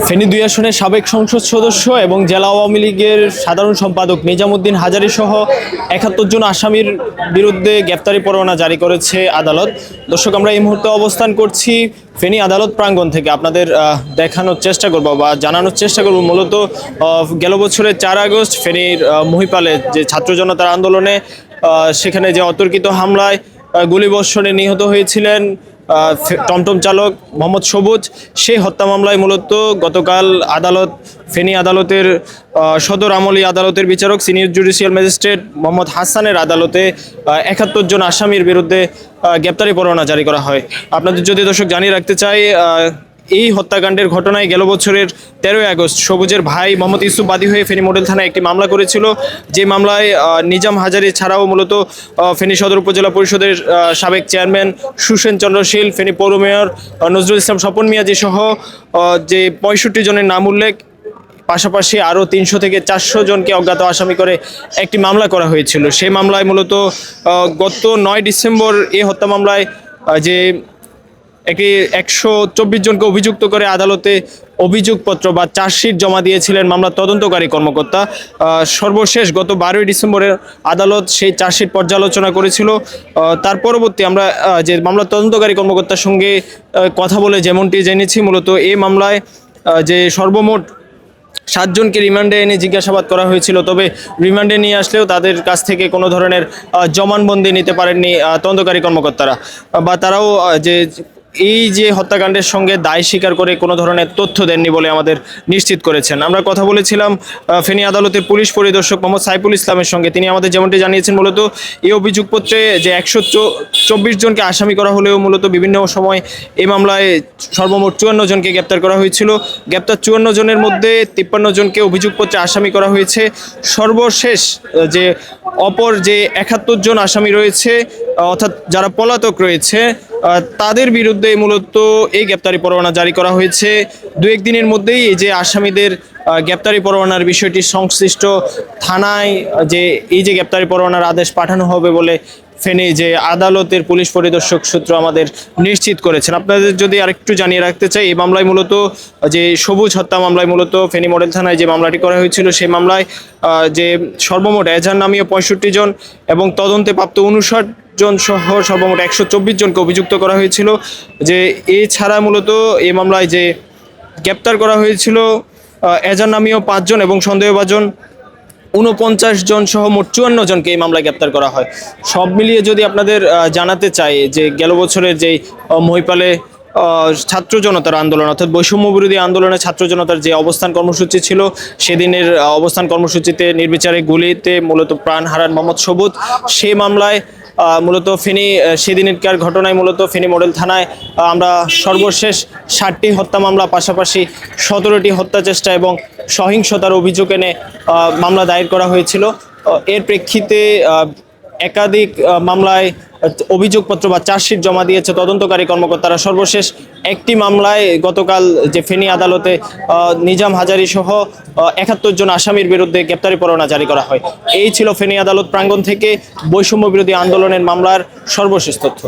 ফেনী ২ আসনের সাবেক সংসদ সদস্য এবং জেলা আওয়ামী লীগের সাধারণ সম্পাদক নিজামুদ্দিন হাজারী সহ ৭১ জন আসামির বিরুদ্ধে গ্রেপ্তারি পরোয়ানা জারি করেছে আদালত। দর্শক, আমরা এই মুহূর্তে অবস্থান করছি ফেনী আদালত প্রাঙ্গণ থেকে। আপনাদের দেখানোর চেষ্টা করব বা জানানোর চেষ্টা করব মূলত গেল বছরের ৪ আগস্ট ফেনীর মহিপালে যে ছাত্র জনতার আন্দোলনে সেখানে যে অতর্কিত হামলায় গুলিবর্ষণে নিহত হয়েছিলেন টমটম চালক মোহাম্মদ সবুজ, সেই হত্যা মামলায় মূলত গতকাল ফেনী আদালতের সদর আমলি আদালতের বিচারক সিনিয়র জুডিশিয়াল ম্যাজিস্ট্রেট মোহাম্মদ হাসানের আদালতে ৭১ জন আসামির বিরুদ্ধে গ্রেপ্তারি পরোয়ানা জারি করা হয়। আপনাদের যদি দর্শক জানিয়ে রাখতে চাই, এই হত্যাকাণ্ডের ঘটনায় গেল বছরের ১৩ আগস্ট সবুজের ভাই মোহাম্মদ ইউসুফ বাদী হয়ে ফেনী মডেল থানায় একটি মামলা করেছিল। যে মামলায় নিজাম হাজারী ছাড়াও মূলত ফেনী সদর উপজেলা পরিষদের সাবেক চেয়ারম্যান সুসেন চন্দ্র শীল, ফেনী পৌর মেয়র নজরুল ইসলাম স্বপন মিয়াজি সহ যে ৬৫ জনের নাম উল্লেখ, পাশাপাশি আরও ৩০০ থেকে ৪০০ জনকে অজ্ঞাত আসামি করে একটি মামলা করা হয়েছিল। সেই মামলায় মূলত গত ৯ ডিসেম্বর এই হত্যা মামলায় যে একটি ১২৪ জনকে অভিযুক্ত করে আদালতে অভিযোগপত্র বা চার্জশিট জমা দিয়েছিলেন মামলার তদন্তকারী কর্মকর্তা। সর্বশেষ গত ১২ ডিসেম্বরে আদালত সেই চার্জশিট পর্যালোচনা করেছিল। তার পরবর্তী আমরা যে মামলার তদন্তকারী কর্মকর্তার সঙ্গে কথা বলে যেমনটি জেনেছি, মূলত এই মামলায় যে সর্বমোট ৭ জনকে রিমান্ডে এনে জিজ্ঞাসাবাদ করা হয়েছিল। তবে রিমান্ডে নিয়ে আসলেও তাদের কাছ থেকে কোনো ধরনের জবানবন্দি নিতে পারেননি তদন্তকারী কর্মকর্তারা, বা তারাও এই যে হত্যাকাণ্ডের সঙ্গে দায় স্বীকার করে কোনো ধরনের তথ্য দেননি বলে আমাদের নিশ্চিত করেছেন। আমরা কথা বলেছিলাম ফেনী আদালতের পুলিশ পরিদর্শক মোহাম্মদ সাইফুল ইসলামের সঙ্গে। তিনি আমাদের যেমনটি জানিয়েছেন, মূলত এই অভিযোগপত্রে যে ১২৪ জনকে আসামি করা হলেও মূলত বিভিন্ন সময় এই মামলায় সর্বমোট ৫৪ জনকে গ্রেপ্তার করা হয়েছিল। গ্রেপ্তার ৫৪ জনের মধ্যে ৫৩ জনকে অভিযোগপত্রে আসামি করা হয়েছে। সর্বশেষ যে অপর যে ৭১ জন আসামি রয়েছে, অর্থাৎ যারা পলাতক রয়েছে, তাদের বিরুদ্ধে মূলত এই গ্রেপ্তারি পরোয়ানা জারি করা হয়েছে। ২-১ দিনের মধ্যেই এই যে আসামিদের গ্রেপ্তারি পরোয়ানার বিষয়টি সংশ্লিষ্ট থানায় এই যে গ্রেপ্তারি পরোয়ানার আদেশ পাঠানো হবে বলে ফেনী যে আদালতের পুলিশ পরিদর্শক সূত্র আমাদের নিশ্চিত করেছেন। আপনাদের যদি আরেকটু জানিয়ে রাখতে চাই, এই মামলায় মূলত যে সবুজ হত্যা মামলায় মূলত ফেনী মডেল থানায় যে মামলাটি করা হয়েছিল, সেই মামলায় যে সর্বমোট এজাহার নামীয় ৬৫ জন এবং তদন্তে প্রাপ্ত ৫৯ জন সহ সর্বমোট ১২৪ জনকে অভিযুক্ত করা হয়েছিল। যে এছাড়া মূলত এই মামলায় যে গ্রেপ্তার করা হয়েছিল এজাহার নামীয় ৫ জন এবং সন্দেহভাজন ৪৯ জন সহ মোট ৫৪ জনকে এই মামলায় গ্রেপ্তার করা হয়। সব মিলিয়ে যদি আপনাদের জানাতে চাই যে গেল বছরের যেই মহিপালে ছাত্র জনতার আন্দোলন, অর্থাৎ বৈষম্য বিরোধী আন্দোলনে ছাত্র জনতার যে অবস্থান কর্মসূচি ছিল, সেদিনের অবস্থান কর্মসূচিতে নির্বিচারে গুলিতে মূলত প্রাণ হারান মোহাম্মদ সবুজ। সেই মামলায় মূলত ফেনী সেদিনকার ঘটনায় মূলত ফেনী মডেল থানায় আমরা সর্বশেষ ৬০টি হত্যা মামলা, পাশাপাশি ১৭টি হত্যা চেষ্টা এবং সহিংসতার অভিযোগ এনে মামলা দায়ের করা হয়েছিল। এর প্রেক্ষিতে একাধিক মামলায় অভিযোগপত্র বা চার্জশিট জমা দিয়েছে তদন্তকারী কর্মকর্তারা। সর্বশেষ একটি মামলায় গতকাল যে ফেনী আদালতে নিজাম হাজারী সহ ৭১ জন আসামির বিরুদ্ধে গ্রেপ্তারি পরোয়ানা জারি করা হয়। এই ছিল ফেনী আদালত প্রাঙ্গণ থেকে বৈষম্য বিরোধী আন্দোলনের মামলার সর্বশেষ তথ্য।